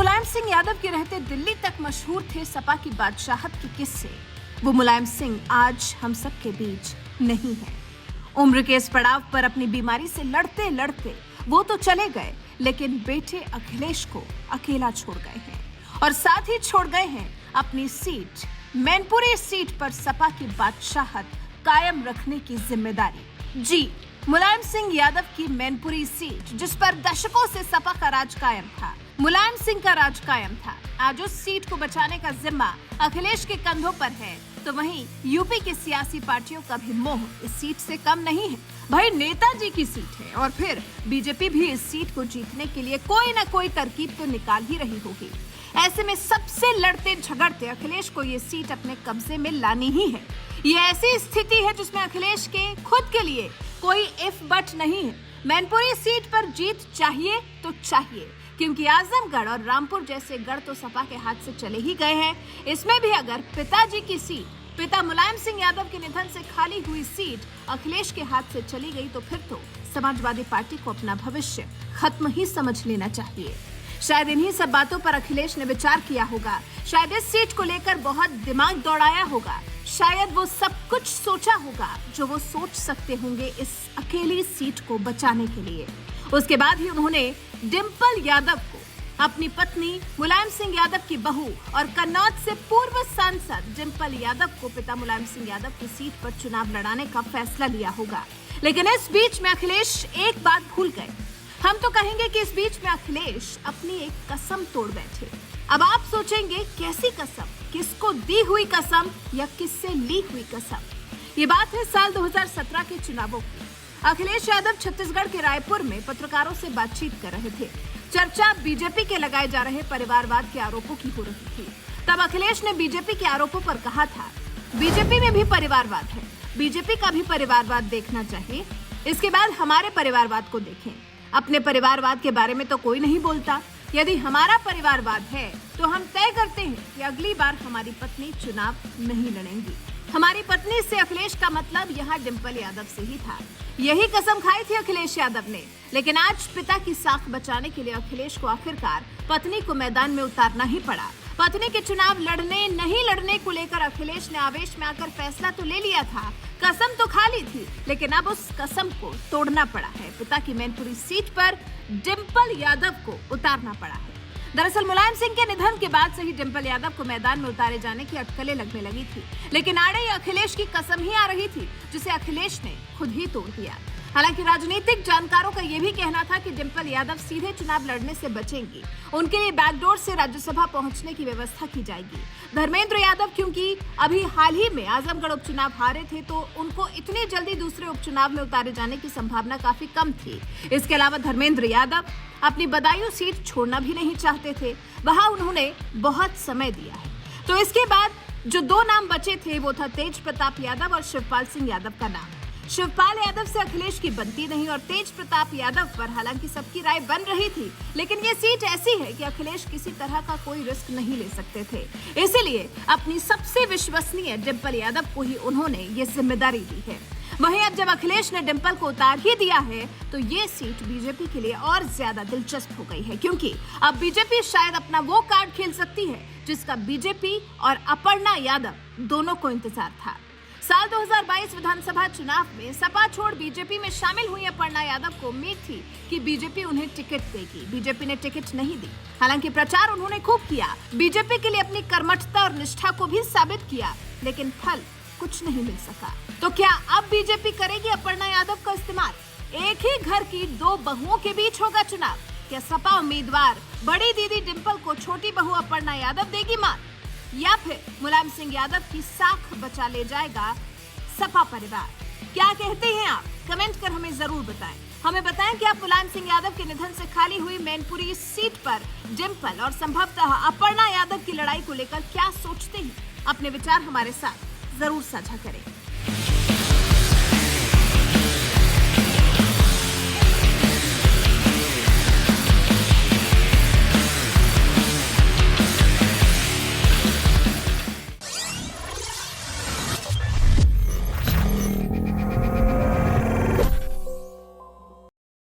मुलायम सिंह यादव के रहते दिल्ली तक मशहूर थे सपा की बादशाहत के किस्से, वो मुलायम सिंह आज हम सब के बीच नहीं है। उम्र के इस पड़ाव पर अपनी बीमारी से लड़ते लड़ते वो तो चले गए, लेकिन बेटे अखिलेश को अकेला छोड़ गए हैं और साथ ही छोड़ गए हैं अपनी सीट। मैनपुरी सीट पर सपा की बादशाहत कायम रखने की जिम्मेदारी। जी, मुलायम सिंह यादव की मैनपुरी सीट, जिस पर दशकों से सपा का राज कायम था, मुलायम सिंह का राज कायम था, आज उस सीट को बचाने का जिम्मा अखिलेश के कंधों पर है। तो वहीं यूपी की सियासी पार्टियों का भी मोह इस सीट से कम नहीं है। भाई नेताजी की सीट है और फिर बीजेपी भी इस सीट को जीतने के लिए कोई ना कोई तरकीब तो निकाल ही रही होगी। ऐसे में सबसे लड़ते झगड़ते अखिलेश को ये सीट अपने कब्जे में लानी ही है। ये ऐसी स्थिति है जिसमें अखिलेश के खुद के लिए कोई इफ बट नहीं है। मैनपुरी सीट पर जीत चाहिए तो चाहिए, क्योंकि आजमगढ़ और रामपुर जैसे गढ़ तो सपा के हाथ से चले ही गए हैं। इसमें भी अगर पिताजी की सीट, पिता मुलायम सिंह यादव के निधन से खाली हुई सीट अखिलेश के हाथ से चली गई तो फिर तो समाजवादी पार्टी को अपना भविष्य खत्म ही समझ लेना चाहिए। शायद इन्हीं सब बातों पर अखिलेश ने विचार किया होगा, शायद इस सीट को लेकर बहुत दिमाग दौड़ाया होगा, शायद वो सब कुछ सोचा होगा जो वो सोच सकते होंगे इस अकेली सीट को बचाने के लिए। उसके बाद ही उन्होंने डिंपल यादव को, अपनी पत्नी मुलायम सिंह यादव की बहू और कन्नौज से पूर्व सांसद डिंपल यादव को पिता मुलायम सिंह यादव की सीट पर चुनाव लड़ाने का फैसला लिया होगा। लेकिन इस बीच में अखिलेश एक बात भूल गए। हम तो कहेंगे कि इस बीच में अखिलेश अपनी एक कसम तोड़ बैठे। अब आप सोचेंगे कैसी कसम, किसको दी हुई कसम या किससे ली हुई कसम? ये बात है साल 2017 के चुनावों की। अखिलेश यादव छत्तीसगढ़ के रायपुर में पत्रकारों से बातचीत कर रहे थे। चर्चा बीजेपी के लगाए जा रहे परिवारवाद के आरोपों की हो रही थी। तब अखिलेश ने बीजेपी के आरोपों पर कहा था, बीजेपी में भी परिवारवाद है, बीजेपी का भी परिवारवाद देखना चाहिए। इसके बाद हमारे परिवारवाद को देखें। अपने परिवारवाद के बारे में तो कोई नहीं बोलता। यदि हमारा परिवारवाद है तो हम तय करते हैं कि अगली बार हमारी पत्नी चुनाव नहीं लड़ेंगी। हमारी पत्नी से अखिलेश का मतलब यहाँ डिंपल यादव से ही था। यही कसम खाई थी अखिलेश यादव ने। लेकिन आज पिता की साख बचाने के लिए अखिलेश को आखिरकार पत्नी को मैदान में उतारना ही पड़ा। पत्नी के चुनाव लड़ने नहीं लड़ने को लेकर अखिलेश ने आवेश में आकर फैसला तो ले लिया था, कसम तो खा ली थी, लेकिन अब उस कसम को तोड़ना पड़ा है। पिता की मैनपुरी सीट पर डिंपल यादव को उतारना पड़ा है। दरअसल मुलायम सिंह के निधन के बाद से ही डिंपल यादव को मैदान में उतारे जाने की अटकलें लगने लगी थी, लेकिन आड़े अखिलेश की कसम ही आ रही थी, जिसे अखिलेश ने खुद ही तोड़ दिया। हालांकि राजनीतिक जानकारों का यह भी कहना था कि डिंपल यादव सीधे चुनाव लड़ने से बचेंगी। उनके लिए बैकडोर से राज्यसभा पहुंचने की व्यवस्था की जाएगी। धर्मेंद्र यादव क्योंकि अभी हाल ही में आजमगढ़ उपचुनाव हारे थे, तो उनको इतनी जल्दी दूसरे उपचुनाव में उतारे जाने की संभावना काफी कम थी। इसके अलावा धर्मेंद्र यादव अपनी बदायूं सीट छोड़ना भी नहीं चाहते थे, वहां उन्होंने बहुत समय दिया है। तो इसके बाद जो दो नाम बचे थे वो था तेज प्रताप यादव और शिवपाल सिंह यादव का नाम। शिवपाल यादव से अखिलेश की बनती नहीं और तेज प्रताप यादव पर हालांकि सबकी राय बन रही थी, लेकिन ये सीट ऐसी है कि अखिलेश किसी तरह का कोई रिस्क नहीं ले सकते थे। इसीलिए अपनी सबसे विश्वसनीय डिंपल यादव को ही उन्होंने ये जिम्मेदारी दी है। वहीं अब जब अखिलेश ने डिंपल को उतार ही दिया है तो ये सीट बीजेपी के लिए और ज्यादा दिलचस्प हो गई है, क्योंकि अब बीजेपी शायद अपना वो कार्ड खेल सकती है जिसका बीजेपी और अपर्णा यादव दोनों को इंतजार था। साल 2022 विधानसभा चुनाव में सपा छोड़ बीजेपी में शामिल हुई अपर्णा यादव को उम्मीद थी कि बीजेपी उन्हें टिकट देगी। बीजेपी ने टिकट नहीं दी। हालांकि प्रचार उन्होंने खूब किया, बीजेपी के लिए अपनी कर्मठता और निष्ठा को भी साबित किया, लेकिन फल कुछ नहीं मिल सका। तो क्या अब बीजेपी करेगी अपर्णा यादव का इस्तेमाल? एक ही घर की दो बहुओं के बीच होगा चुनाव। क्या सपा उम्मीदवार बड़ी दीदी डिंपल को छोटी बहू अपर्णा यादव देगी मात, या फिर मुलायम सिंह यादव की साख बचा ले जाएगा सपा परिवार? क्या कहते हैं आप? कमेंट कर हमें जरूर बताएं। हमें बताएं कि आप मुलायम सिंह यादव के निधन से खाली हुई मैनपुरी सीट पर डिंपल और संभवतः अपर्णा यादव की लड़ाई को लेकर क्या सोचते हैं। अपने विचार हमारे साथ जरूर साझा करें।